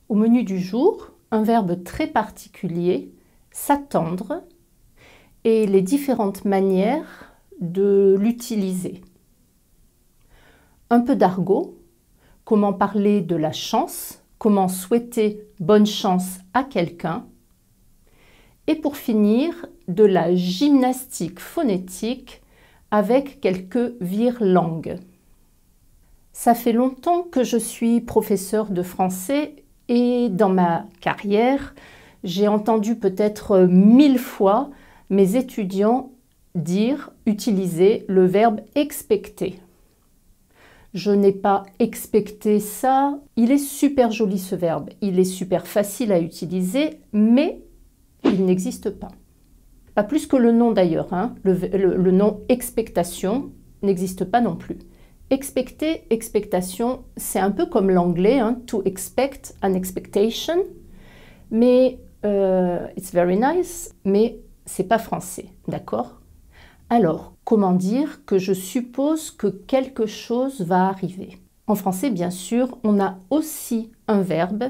Au menu du jour, un verbe très particulier, s'attendre, et les différentes manières de l'utiliser. Un peu d'argot, comment parler de la chance, comment souhaiter bonne chance à quelqu'un. Et pour finir, de la gymnastique phonétique avec quelques virelangues. Ça fait longtemps que je suis professeure de français et dans ma carrière, j'ai entendu peut-être 1000 fois mes étudiants utiliser le verbe expecter. Je n'ai pas expecté ça. Il est super joli ce verbe. Il est super facile à utiliser, mais il n'existe pas. Pas plus que le nom d'ailleurs. Hein. Le nom expectation n'existe pas non plus. Expecter, expectation, c'est un peu comme l'anglais, hein, to expect an expectation, mais it's very nice, mais c'est pas français, d'accord? Alors, comment dire que je suppose que quelque chose va arriver? En français, bien sûr, on a aussi un verbe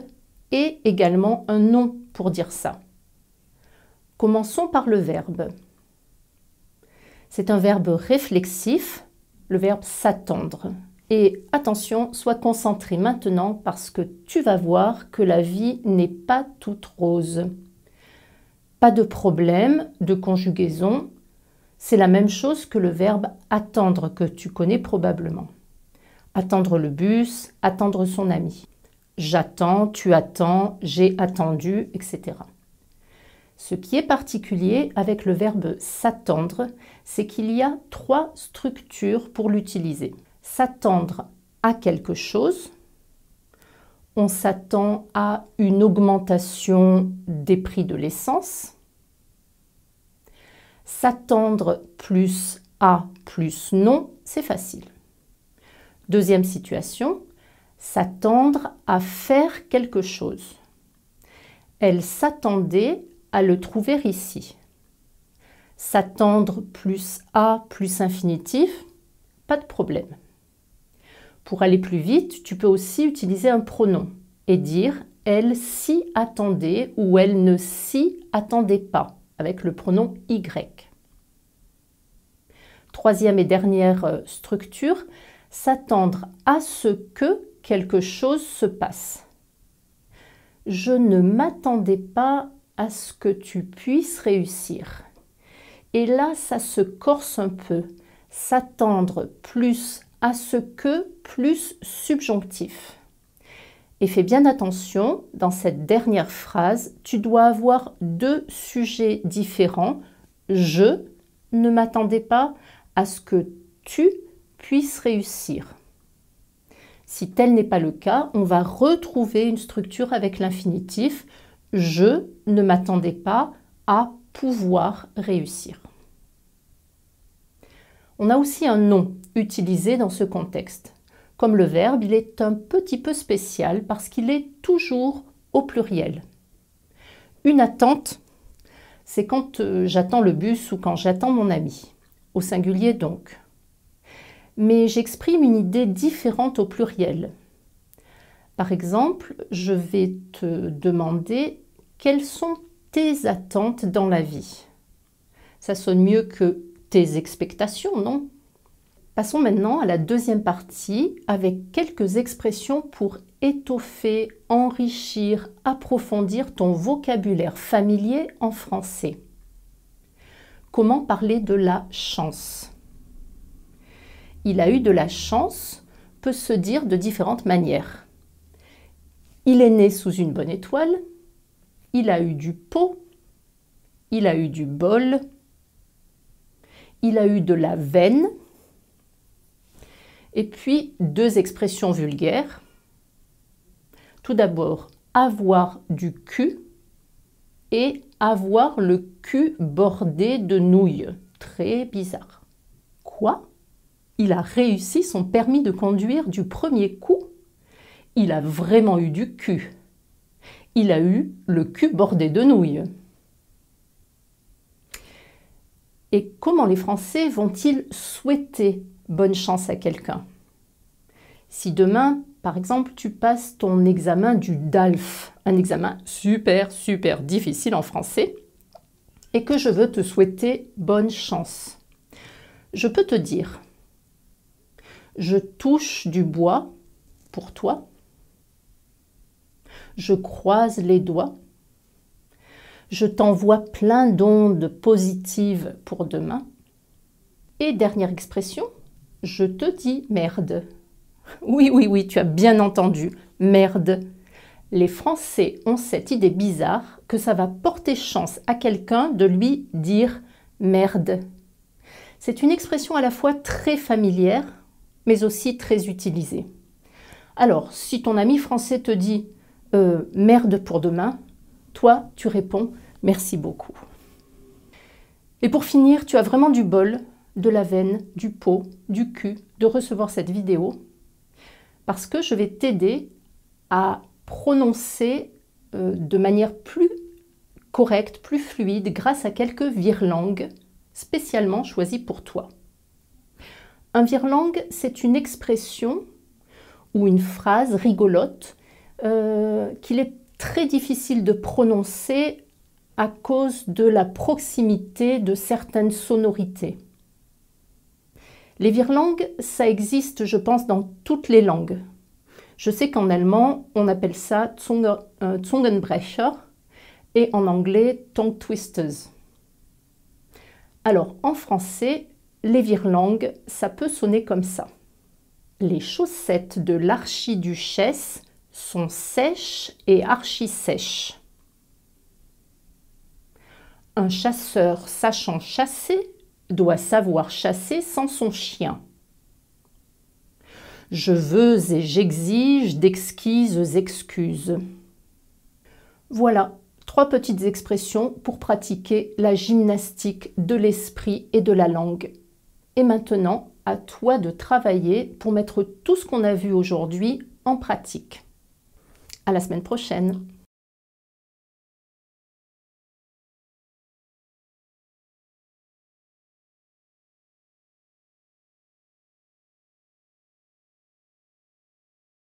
et également un nom pour dire ça. Commençons par le verbe. C'est un verbe réflexif, le verbe s'attendre. Et attention, sois concentré maintenant parce que tu vas voir que la vie n'est pas toute rose. Pas de problème de conjugaison, c'est la même chose que le verbe attendre que tu connais probablement. Attendre le bus, attendre son ami. J'attends, tu attends, j'ai attendu, etc. Ce qui est particulier avec le verbe s'attendre, c'est qu'il y a 3 structures pour l'utiliser. S'attendre à quelque chose, on s'attend à une augmentation des prix de l'essence. S'attendre plus à plus non, c'est facile. Deuxième situation, s'attendre à faire quelque chose. Elle s'attendait à le trouver ici. S'attendre plus à plus infinitif, pas de problème. Pour aller plus vite, tu peux aussi utiliser un pronom et dire « elle s'y attendait » ou « elle ne s'y attendait pas » avec le pronom « y ». Troisième et dernière structure, s'attendre à ce que quelque chose se passe. Je ne m'attendais pas à ce que tu puisses réussir. Et là, ça se corse un peu. S'attendre plus à ce que plus subjonctif. Et fais bien attention, dans cette dernière phrase, tu dois avoir 2 sujets différents. Je ne m'attendais pas à ce que tu puisses réussir. Si tel n'est pas le cas, on va retrouver une structure avec l'infinitif. Je ne m'attendais pas à pouvoir réussir. On a aussi un nom utilisé dans ce contexte. Comme le verbe, il est un petit peu spécial parce qu'il est toujours au pluriel. Une attente, c'est quand j'attends le bus ou quand j'attends mon ami, au singulier donc. Mais j'exprime une idée différente au pluriel. Par exemple, je vais te demander quelles sont tes attentes dans la vie. Ça sonne mieux que tes expectations, non? Passons maintenant à la deuxième partie avec quelques expressions pour étoffer, enrichir, approfondir ton vocabulaire familier en français. Comment parler de la chance? Il a eu de la chance peut se dire de différentes manières. Il est né sous une bonne étoile, il a eu du pot, il a eu du bol, il a eu de la veine, et puis 2 expressions vulgaires. Tout d'abord, avoir du cul et avoir le cul bordé de nouilles. Très bizarre. Quoi? Il a réussi son permis de conduire du premier coup? Il a vraiment eu du cul. Il a eu le cul bordé de nouilles. Et comment les Français vont-ils souhaiter bonne chance à quelqu'un? Si demain, par exemple, tu passes ton examen du DALF, un examen super difficile en français, et que je veux te souhaiter bonne chance. Je peux te dire, je touche du bois pour toi, je croise les doigts, je t'envoie plein d'ondes positives pour demain, et dernière expression, je te dis merde. Oui, tu as bien entendu, merde. Les Français ont cette idée bizarre que ça va porter chance à quelqu'un de lui dire merde. C'est une expression à la fois très familière, mais aussi très utilisée. Alors, si ton ami français te dit merde pour demain, toi, tu réponds merci beaucoup. Et pour finir, tu as vraiment du bol, de la veine, du pot, du cul de recevoir cette vidéo parce que je vais t'aider à prononcer de manière plus correcte, plus fluide grâce à quelques virelangues spécialement choisies pour toi. Un virelangue, c'est une expression ou une phrase rigolote qu'il est très difficile de prononcer à cause de la proximité de certaines sonorités. Les virelangues, ça existe, je pense, dans toutes les langues. Je sais qu'en allemand, on appelle ça Zungenbrecher et en anglais tongue twisters. Alors, en français, les virelangues, ça peut sonner comme ça. Les chaussettes de l'archiduchesse sont sèches et archi-sèches. Un chasseur sachant chasser doit savoir chasser sans son chien. Je veux et j'exige d'exquises excuses. Voilà, 3 petites expressions pour pratiquer la gymnastique de l'esprit et de la langue. Et maintenant, à toi de travailler pour mettre tout ce qu'on a vu aujourd'hui en pratique. À la semaine prochaine.